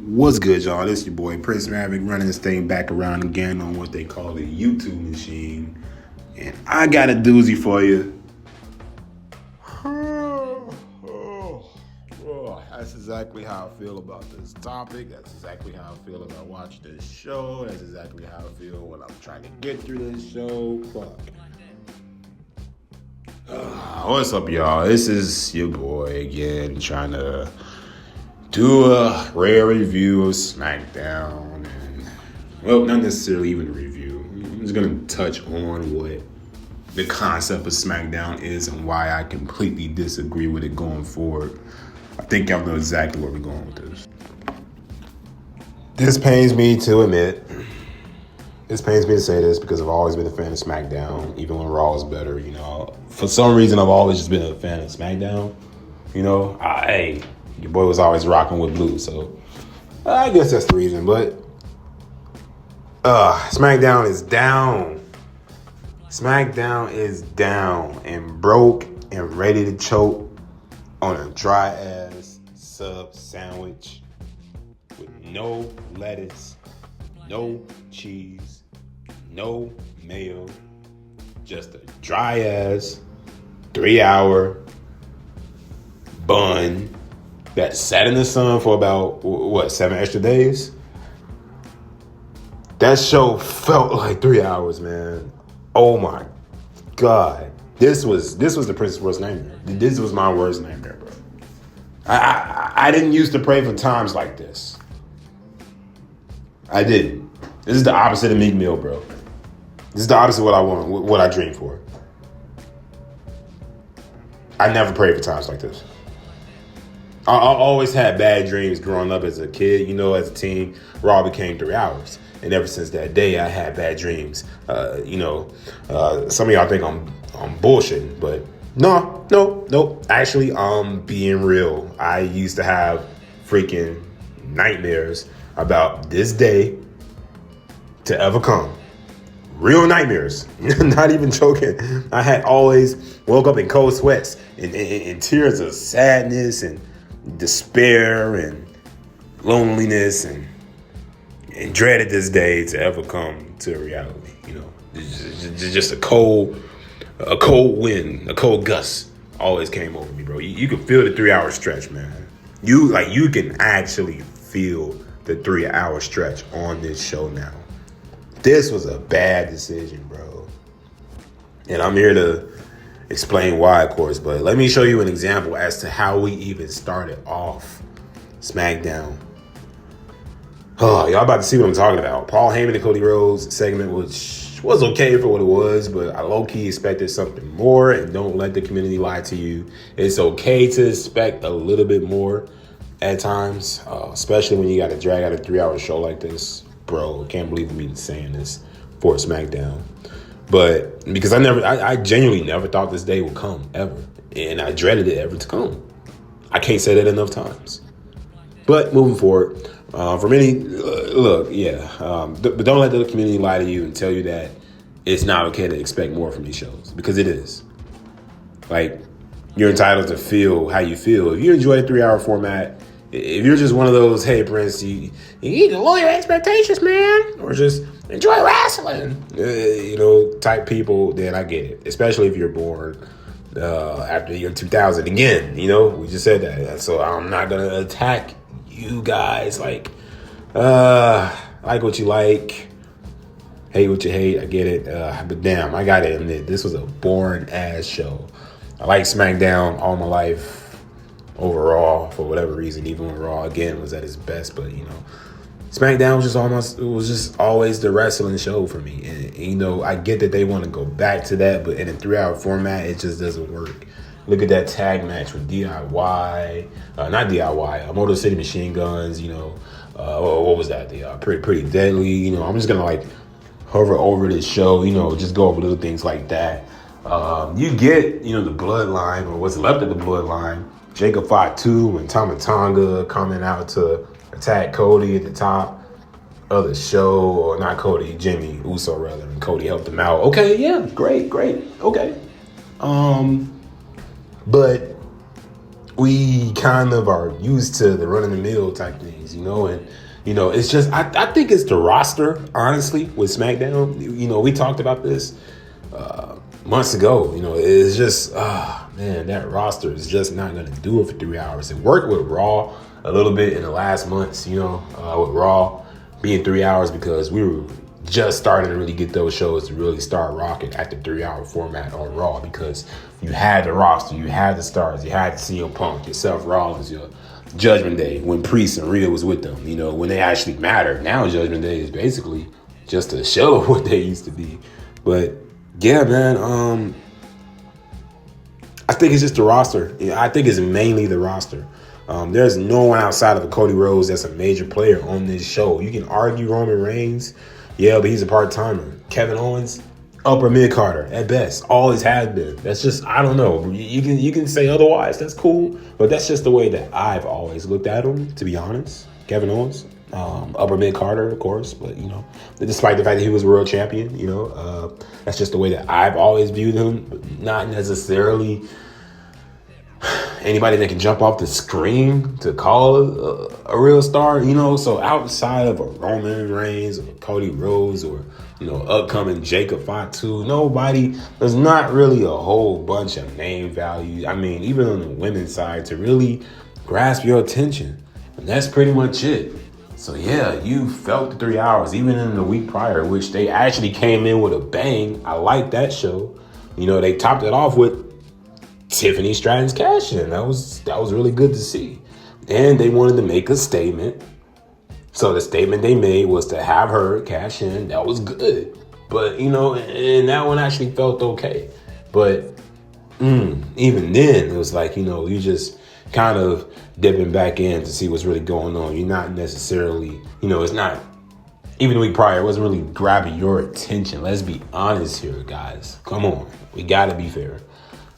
What's good, y'all? This your boy Prince Maverick running this thing back around again on what they call the YouTube machine. And I got a doozy for you. That's exactly how I feel about this topic. That's exactly how I feel about watching this show. That's exactly how I feel when I'm trying to get through this show. Fuck. What's up, y'all? This is your boy again trying to do a rare review of Smackdown. And, well, not necessarily even a review. I'm just going to touch on what the concept of Smackdown is and why I completely disagree with it going forward. I think y'all know exactly where we're going with this. This pains me to admit. This pains me to say this because I've always been a fan of SmackDown, even when Raw was better. You know, for some reason, I've always just been a fan of SmackDown. You know, hey, your boy was always rocking with blue, so I guess that's the reason. But SmackDown is down. SmackDown is down and broke and ready to choke on a dry ass sub sandwich with no lettuce, no cheese, no mayo, just a dry ass 3-hour bun that sat in the sun for about 7 extra days. That show felt like 3 hours, man. Oh my God. This was the Prince's worst nightmare. This was my worst nightmare, bro. I didn't used to pray for times like this. I didn't. This is the opposite of Meek Mill, bro. This is the opposite of what I want, what I dream for. I never prayed for times like this. I always had bad dreams growing up as a kid. You know, as a teen, Raw became 3 hours. And ever since that day, I had bad dreams. Some of y'all think I'm bullshitting, but no. Actually, I'm being real. I used to have freaking nightmares about this day to ever come. Real nightmares. Not even joking. I had always woke up in cold sweats and tears of sadness and despair and loneliness and dreaded this day to ever come to reality. You know, just a cold wind, a cold gust always came over me, bro. You can feel the 3-hour stretch, man. You can actually feel the 3-hour stretch on this show now. This was a bad decision, bro. And I'm here to explain why, of course, but let me show you an example as to how we even started off SmackDown. Oh, y'all about to see what I'm talking about. Paul Heyman and Cody Rhodes segment, which was okay for what it was, but I low-key expected something more, and don't let the community lie to you. It's okay to expect a little bit more at times, especially when you got to drag out a 3-hour show like this. Bro, can't believe I'm even saying this for SmackDown. But because I genuinely never thought this day would come, ever. And I dreaded it ever to come. I can't say that enough times. But moving forward, for many, but don't let the community lie to you and tell you that it's not okay to expect more from these shows, because it is. Like, you're entitled to feel how you feel. If you enjoy the 3-hour format, if you're just one of those, hey, Prince, you need to lower your expectations, man, or just enjoy wrestling, type people, then I get it. Especially if you're born after the year 2000. Again, we just said that. So I'm not going to attack you guys like what you like, hate what you hate. I get it. But damn, I got to admit, this was a boring ass show. I like SmackDown all my life overall for whatever reason, even when Raw again was at its best. But SmackDown was just always the wrestling show for me. And I get that they want to go back to that, but in a 3-hour format, it just doesn't work. Look at that tag match with Motor City Machine Guns. What was that? The pretty deadly. I'm just gonna hover over this show. Just go over little things like that. You get the bloodline, or what's left of the bloodline. Jacob Fatu and Tama Tonga coming out to attack Cody at the top of the show, or not Cody, Jimmy Uso rather, and Cody helped him out. Okay, yeah, great, okay. But we kind of are used to the run of the mill type things, and it's just I think it's the roster, honestly, with SmackDown. We talked about this months ago. It's just man, that roster is just not going to do it for 3 hours. It worked with Raw a little bit in the last months, with Raw being 3 hours because we were just starting to really get those shows to really start rocking at the 3 hour format on Raw, because you had the roster, you had the stars, you had CM Punk, your Seth Rollins, your Judgment Day, when Priest and Rhea was with them, when they actually mattered. Now Judgment Day is basically just a shell of what they used to be. But yeah, man, I think it's just the roster. I think it's mainly the roster. There's no one outside of Cody Rhodes that's a major player on this show. You can argue Roman Reigns, yeah, but he's a part-timer. Kevin Owens, upper mid-carder at best, always has been. That's just, I don't know. You can say otherwise. That's cool, but that's just the way that I've always looked at him, to be honest. Kevin Owens, upper mid-carder, of course, but despite the fact that he was world champion, that's just the way that I've always viewed him. But not necessarily anybody that can jump off the screen to call a real star, So outside of a Roman Reigns or Cody Rhodes or, upcoming Jacob Fatu, there's not really a whole bunch of name value. I mean, even on the women's side to really grasp your attention. And that's pretty much it. So yeah, you felt the 3 hours, even in the week prior, which they actually came in with a bang. I like that show. They topped it off with Tiffany Stratton's cash in. That was really good to see. And they wanted to make a statement. So the statement they made was to have her cash in. That was good. But, and that one actually felt okay. But even then, it was like, you just kind of dipping back in to see what's really going on. You're not necessarily, it's not, even the week prior, it wasn't really grabbing your attention. Let's be honest here, guys. Come on. We got to be fair.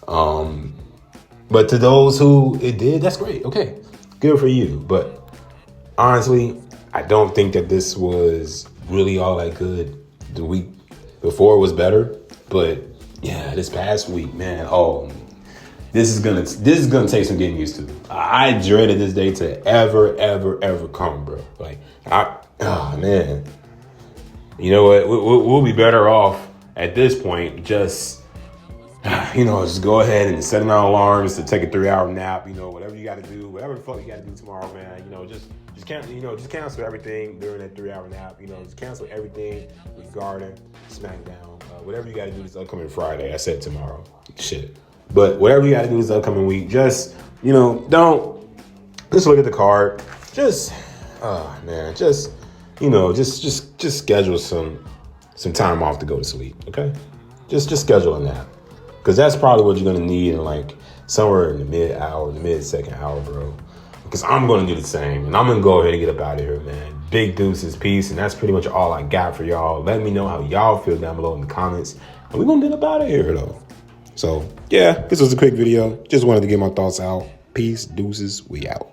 But to those who it did, that's great. Okay, good for you. But honestly, I don't think that this was really all that good. The week before was better, but yeah, this past week, man, this is gonna take some getting used to. I dreaded this day to ever come, bro. Like, man, you know what? We'll be better off at this point. Just go ahead and set our alarms to take a 3 hour nap. Whatever you got to do, whatever the fuck you got to do tomorrow, man. Just cancel everything during that 3 hour nap. Just cancel everything regarding SmackDown. Whatever you got to do this upcoming Friday. I said tomorrow. Shit. But whatever you got to do this upcoming week, just don't just look at the card. Just schedule some time off to go to sleep. Okay, just schedule a nap. Because that's probably what you're going to need in like somewhere in the mid-second hour, bro. Because I'm going to do the same. And I'm going to go ahead and get up out of here, man. Big deuces, peace. And that's pretty much all I got for y'all. Let me know how y'all feel down below in the comments. And we're going to get up out of here, though. So, yeah, this was a quick video. Just wanted to get my thoughts out. Peace, deuces, we out.